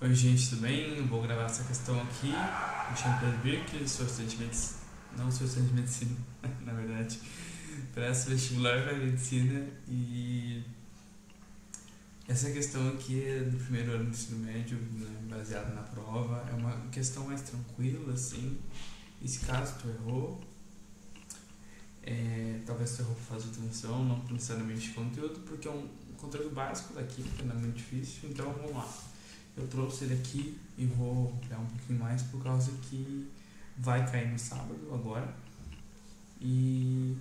Oi gente, tudo bem? Eu vou gravar essa questão aqui. Me chamo Pedro Birk, sou estudante de medicina. Não sou estudante de medicina, na verdade. Presto vestibular para medicina e essa questão aqui é do primeiro ano do ensino médio, né, baseada na prova. É uma questão mais tranquila, assim. E se caso tu errou, talvez tu errou por falta de atenção, não necessariamente de conteúdo, porque é um conteúdo básico da química, não é muito difícil. Então vamos lá. Eu trouxe ele aqui e vou criar um pouquinho mais por causa que vai cair no sábado agora. E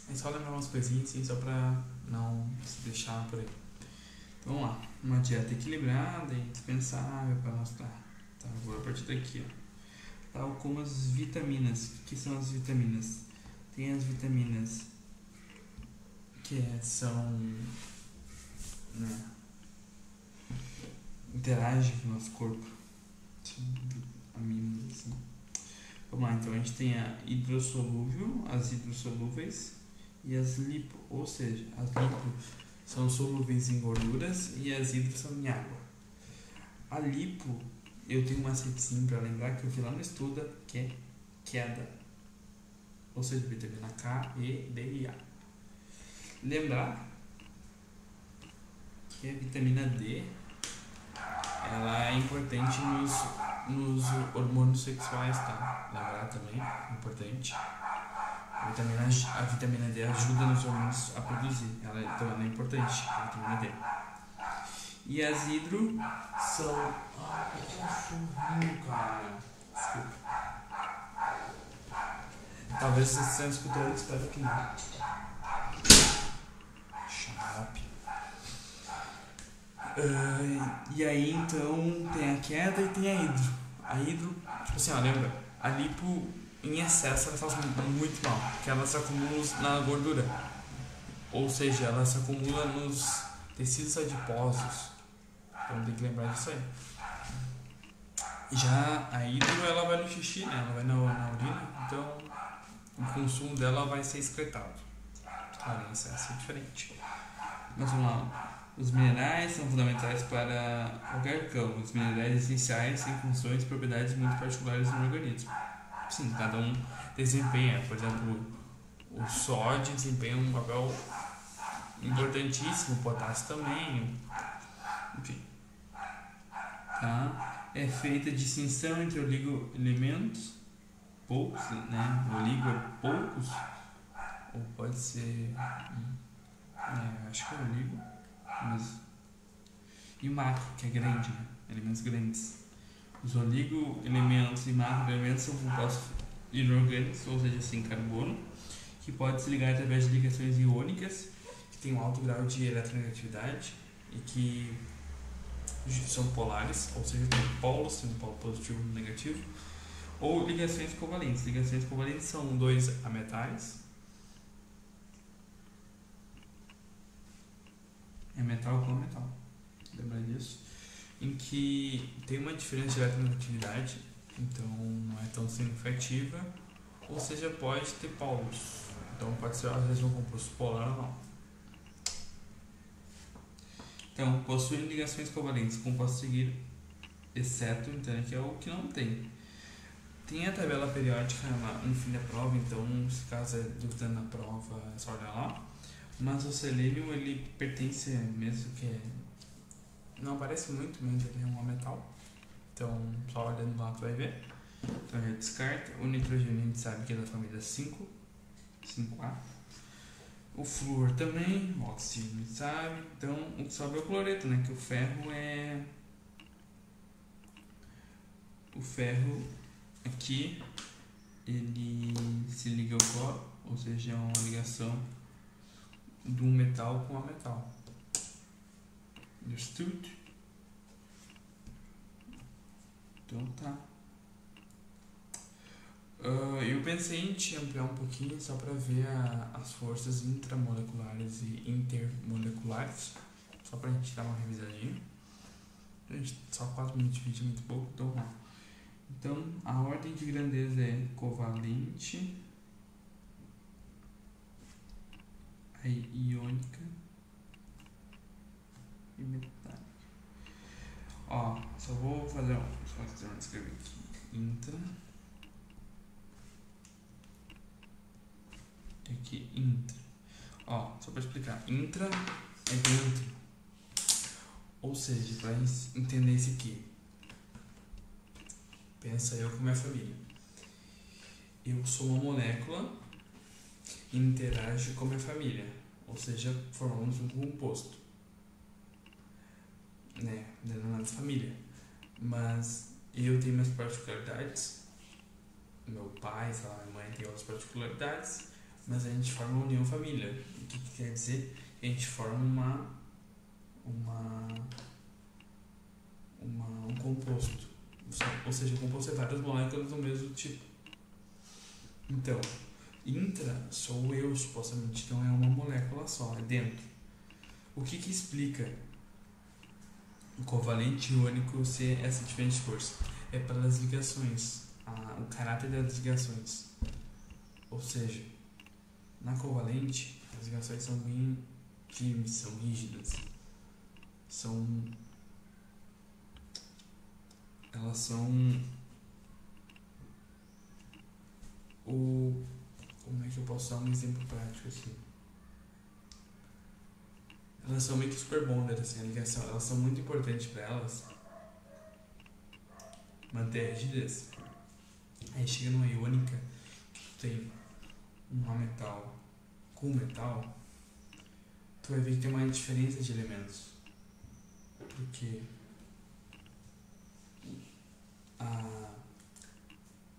é só lembrar umas coisinhas assim, só pra não se deixar por aí. Então vamos lá. Uma dieta equilibrada e dispensável para mostrar. Tá, agora a partir daqui, ó. Tal como as vitaminas. O que são as vitaminas? Tem as vitaminas que são, né, interagem com o nosso corpo. Aminos, assim. Vamos lá, então a gente tem a hidrossolúvel, as hidrossolúveis e as lipo, ou seja, as lipo são solúveis em gorduras e as hidro são em água. A lipo, eu tenho um macetezinho para lembrar que eu vi lá no estudo, que é queda, ou seja, vitamina K, E, D e A. Lembrar que a vitamina D ela é importante nos hormônios sexuais, tá? Lembrar também, importante. A vitamina D ajuda nos hormônios a produzir, então ela é importante, a vitamina D. E as hidro são. Ah, que cachorrinho, cara. Desculpa. Talvez vocês estejam escutando, espero que não. Xarope. E aí então tem a queda e tem a hidro. A hidro, tipo assim, ó, lembra? A lipo em excesso ela faz muito mal, porque ela se acumula na gordura. Ou seja, ela se acumula nos tecidos adiposos. Então tem que lembrar disso aí. Já a hidro ela vai no xixi, né? Ela vai na urina, então o consumo dela vai ser excretado. Claro, em excesso é diferente. Mas vamos lá. Os minerais são fundamentais para qualquer campo. Os minerais essenciais têm funções e propriedades muito particulares no organismo. Sim, cada um desempenha. Por exemplo, o sódio desempenha um papel importantíssimo, o potássio também. Enfim. Tá? É feita distinção entre oligoelementos, poucos, né? Oligo é poucos, ou pode ser. Acho que é oligo. Mas... E o macro, que é grande, né? Elementos grandes. Os oligoelementos e macroelementos são compostos inorgânicos, ou seja, sem carbono, que pode se ligar através de ligações iônicas, que têm um alto grau de eletronegatividade e que são polares, ou seja, tem polos, tem um polo positivo e negativo, ou ligações covalentes. Ligações covalentes são dois ametais. É metal com metal, lembra disso? Em que tem uma diferença de eletronegatividade, então não é tão significativa, ou seja, pode ter polos, então pode ser às vezes um composto polar ou não. Então, possuem ligações covalentes, como posso seguir, exceto então, que é o que não tem. Tem a tabela periódica no fim da prova, então se caso é dúvida na prova é só olhar lá. Mas o selênio ele pertence, mesmo que não aparece muito, mas ele é um metal. Então só olhando lá tu vai ver. Então já descarta. O nitrogênio a gente sabe que é da família 5, 5A. O flúor também, o oxigênio a gente sabe. Então o que sobra é o cloreto, né? Que o ferro é. O ferro aqui ele se liga ao cloro, ou seja, é uma ligação de um metal com a metal. Understood? Então tá. Eu pensei em te ampliar um pouquinho só para ver as forças intramoleculares e intermoleculares, só para a gente dar uma revisadinha. Só 4 minutos de vídeo é muito pouco, então vamos lá. Então a ordem de grandeza é covalente, aí iônica e metálica. Ó, só vou escrever aqui. Intra. E aqui, intra. Ó, só pra explicar. Intra é dentro. Ou seja, pra gente entender isso aqui. Pensa eu com minha família. Eu sou uma molécula e interajo com minha família. Ou seja, formamos um composto. Né? Denominado família. Mas eu tenho minhas particularidades. Meu pai, sei lá, minha mãe tem outras particularidades. Mas a gente forma uma união família. O que quer dizer? A gente forma um composto. Ou seja, o composto é várias moléculas do mesmo tipo. Então, intra sou eu, supostamente. Então é uma molécula só, é dentro. O que explica o covalente e o iônico ser essa diferente força? É pelas ligações, o caráter das ligações. Ou seja, na covalente, as ligações são bem firmes, são rígidas. Elas são como é que eu posso dar um exemplo prático assim? Elas são meio que super bonder, assim, a ligação, elas são muito importantes para elas manter a rigidez. Aí chega numa iônica que tu tem um metal com metal, tu vai ver que tem uma diferença de elementos. Porque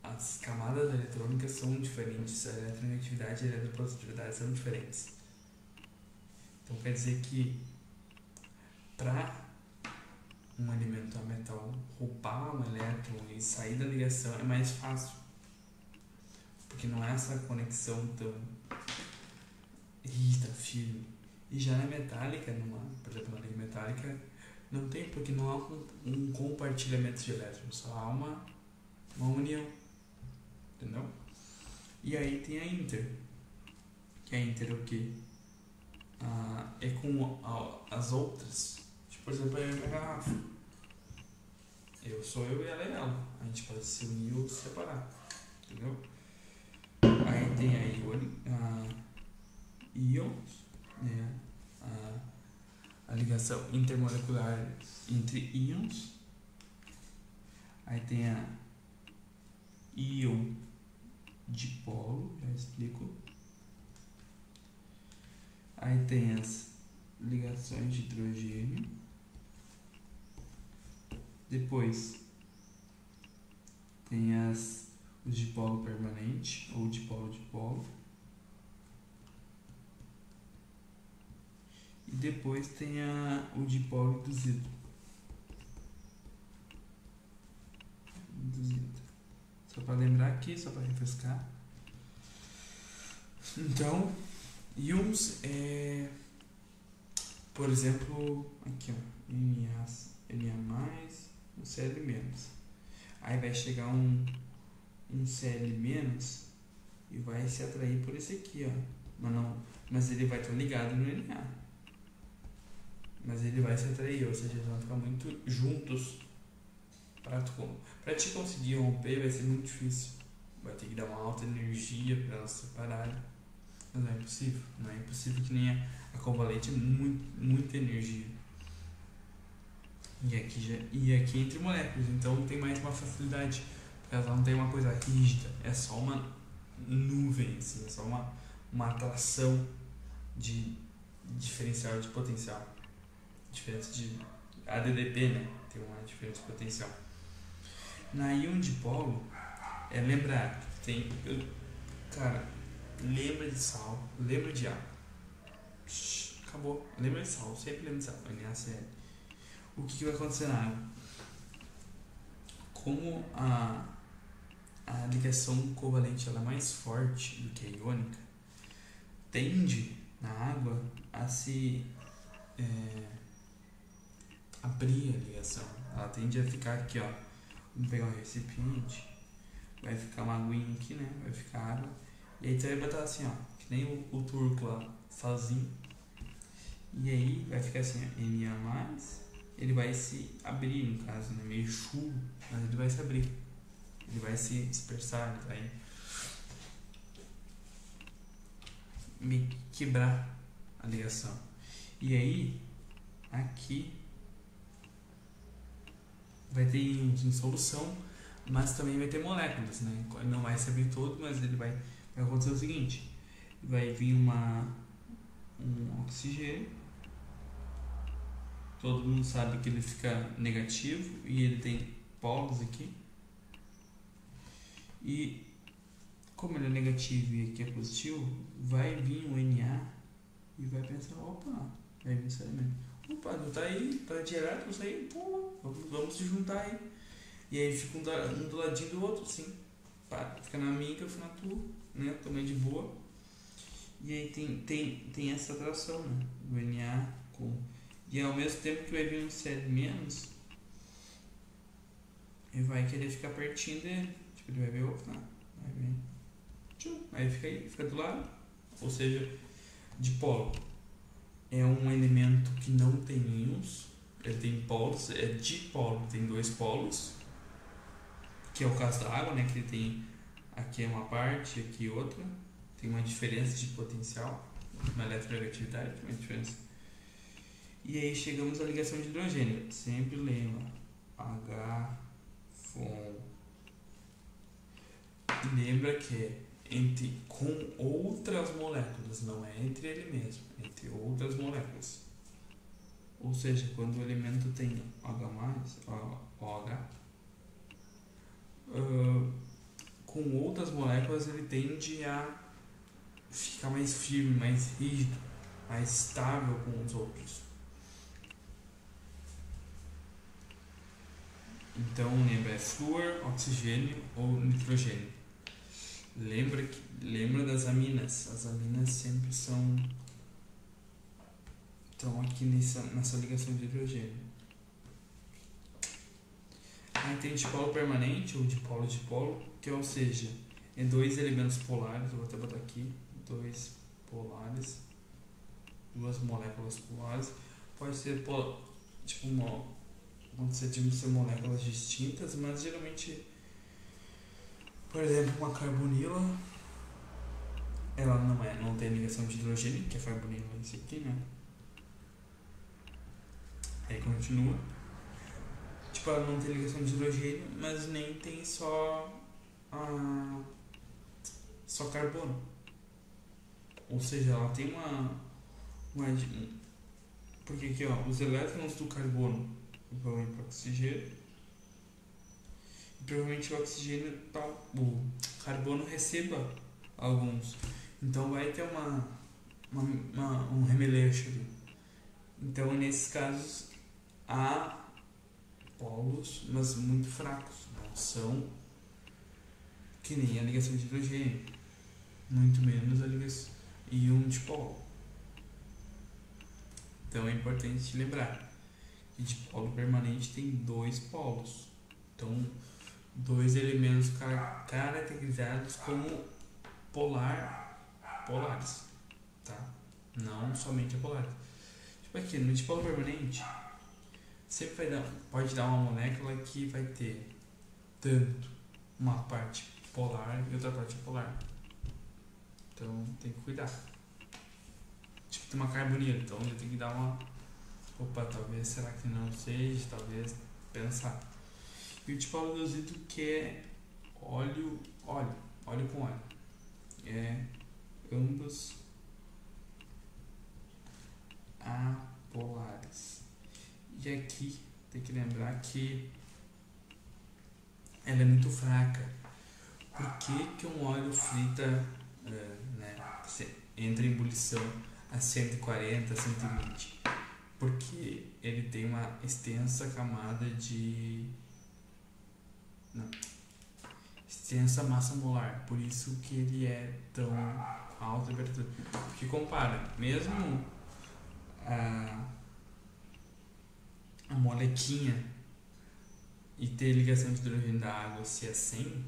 as camadas eletrônicas são diferentes, a eletronegatividade e a eletropositividade são diferentes. Então quer dizer que para um elemento a metal roubar um elétron e sair da ligação é mais fácil, porque não é essa conexão tão rígida, firme. E já na metálica, por exemplo, na liga metálica, não tem, porque não há um compartilhamento de elétrons, só há uma união, entendeu? E aí tem a inter, que a inter é o quê? É com as outras, tipo, por exemplo, eu e a minha garrafa. Eu sou eu e ela é ela. A gente pode se unir ou se separar, entendeu? Aí tem a íons, né? A ligação intermolecular entre íons. Aí tem a íon dipolo, já explico. Aí tem as ligações de hidrogênio. Depois tem os dipolo permanente ou dipolo-dipolo. E depois tem o dipolo induzido. Só para lembrar aqui, só para refrescar. Então, íons é, por exemplo, aqui ó, Na+, um Cl-. Aí vai chegar um Cl- e vai se atrair por esse aqui, ó. Mas ele vai estar ligado no Na. Mas ele vai se atrair, ou seja, eles vão ficar muito juntos. Para te conseguir romper vai ser muito difícil. Vai ter que dar uma alta energia para elas se separarem. Mas não é impossível. Não é impossível, que nem a covalente é muita energia. E aqui entre moléculas, então tem mais uma facilidade. Porque elas não tem uma coisa rígida, é só uma nuvem, assim, é só uma atração de diferencial de potencial. Diferença de ADDP, né? Tem uma diferença de potencial. Na íon dipolo, lembrar que tem. Cara, lembra de sal, lembra de água. Acabou. Lembra de sal, sempre lembra de sal. NaCl. O que vai acontecer na água? Como a ligação covalente ela é mais forte do que a iônica, tende na água a se abrir a ligação. Ela tende a ficar aqui, ó. Vamos pegar um recipiente, vai ficar uma aguinha aqui, né? Vai ficar água. E aí você vai botar assim, ó, que nem o turco lá, sozinho. E aí vai ficar assim, ó, Na+, ele vai se abrir, no caso, né? Meio chulo, mas ele vai se abrir. Ele vai se dispersar, ele vai meio que quebrar a ligação. E aí, aqui vai ter em solução, mas também vai ter moléculas, né? Ele não vai se abrir todo, mas ele vai acontecer o seguinte: vai vir um oxigênio. Todo mundo sabe que ele fica negativo e ele tem polos aqui. E como ele é negativo e aqui é positivo, vai vir um Na e vai pensar, opa, vai vir esse elemento. Opa, tu tá aí, tá direto, isso aí, pô, vamos se juntar aí. E aí fica um do ladinho do outro, assim. Pá, fica na minha, eu fico na tua, né? Também de boa. E aí tem essa atração, né? Do Na com... E ao mesmo tempo que vai vir um Cl menos, ele vai querer ficar pertinho dele. Tipo, ele vai ver, opa, vai ver. Tchum, aí fica aí, fica do lado. Ou seja, dipolo é um elemento que não tem íons, ele tem polos, é dipolo, tem dois polos, que é o caso da água, né? Que ele tem aqui é uma parte, aqui outra, tem uma diferença de potencial, uma eletronegatividade, tem uma diferença. E aí chegamos à ligação de hidrogênio, sempre lembra H, FON. Lembra que é com outras moléculas, não é entre ele mesmo, é entre outras moléculas. Ou seja, quando o elemento tem OH, com outras moléculas ele tende a ficar mais firme, mais rígido, mais estável com os outros. Então lembra, é flúor, oxigênio ou nitrogênio. Lembra das aminas. As aminas sempre estão aqui nessa ligação de hidrogênio. Aí tem dipolo permanente ou dipolo-dipolo, que ou seja, é dois elementos polares, eu vou até botar aqui, dois polares, duas moléculas polares. Pode ser tipo acontecer de ser moléculas distintas, mas geralmente, por exemplo, uma carbonila, ela não tem ligação de hidrogênio, que é carbonila esse aqui, né? Aí continua. Tipo, ela não tem ligação de hidrogênio, mas nem tem só carbono. Ou seja, ela tem porque aqui, ó, os elétrons do carbono vão ir para o oxigênio. E provavelmente o oxigênio, o carbono receba alguns. Então vai ter um remeleixo ali. Então nesses casos há polos, mas muito fracos. Não são que nem a ligação de hidrogênio. Muito menos a ligação íon dipolo. Então é importante te lembrar. E dipolo permanente tem dois polos. Então, dois elementos caracterizados como polares, tá? Não somente a polares. Tipo aqui, no dipolo permanente, sempre pode dar uma molécula que vai ter tanto uma parte polar e outra parte polar. Então, tem que cuidar. Tipo, tem uma carbonila, então já tem que dar uma... Opa, talvez, será que não seja? Talvez pensar. E o dipolo reduzido, que é óleo com óleo. É ambos apolares. E aqui tem que lembrar que ela é muito fraca. Por que um óleo frita, entra em ebulição a 140, 120? Porque ele tem uma extensa camada extensa massa molar, por isso que ele é tão alta temperatura. Porque compara, mesmo a molequinha e ter ligação de hidrogênio da água se é 100,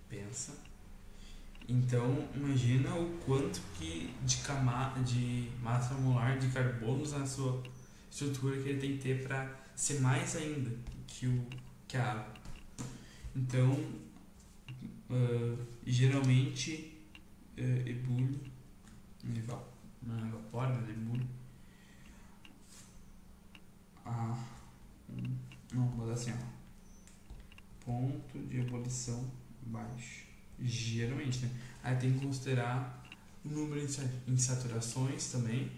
pensa. Então imagina o quanto que de massa molar de carbonos na sua estrutura que ele tem que ter para ser mais ainda que a água. Então, geralmente ebulhe, não evapora, mas ebulhe não, vou dar assim, ó, ponto de ebulição baixo, geralmente, né? Aí tem que considerar o número de saturações também,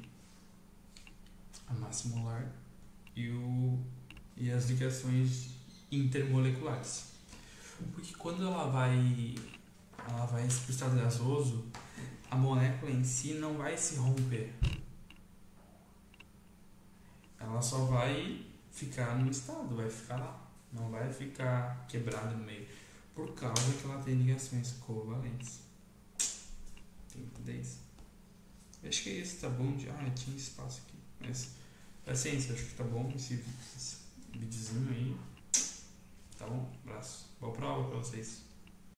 a massa molar e as ligações intermoleculares. Porque quando ela vai para o estado gasoso, a molécula em si não vai se romper. Ela só vai ficar no estado, vai ficar lá. Não vai ficar quebrada no meio. Por causa que ela tem ligações covalentes. Tem tudo isso. Acho que esse tá bom. Tinha espaço aqui. Mas, paciência, acho que tá bom esse videozinho aí. Tá bom? Abraço. Boa prova pra vocês.